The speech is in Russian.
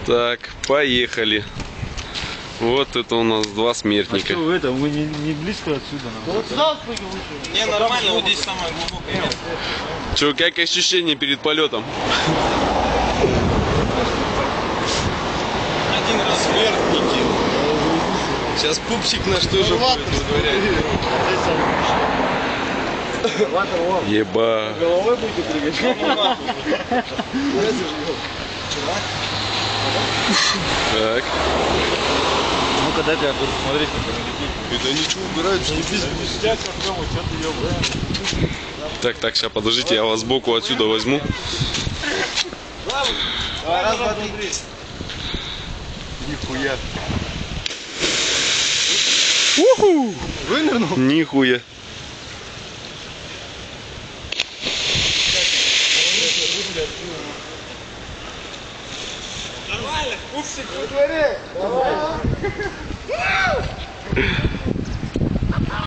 Так, поехали. Вот это у нас два смертника. А что это? Мы не близко отсюда. Вот сюда спрыгивай лучше. Не, нормально, вот здесь самое глубокое место. Че, как ощущение перед полетом? Один раз смертники. Сейчас пупсик наш тоже будет выдворять. Еба. Головой будете прыгать? Так. Ну-ка, дай-ка я буду смотреть, как они летит. Это ничего убирают, что здесь Пиздят, Артёму, что ты ёбаешь? Так, сейчас, подождите, я вас сбоку отсюда возьму. Раз, два, три. Нихуя. Уху! Вынырнул? Нихуя. Нормально, пупсик во дворе. Давай.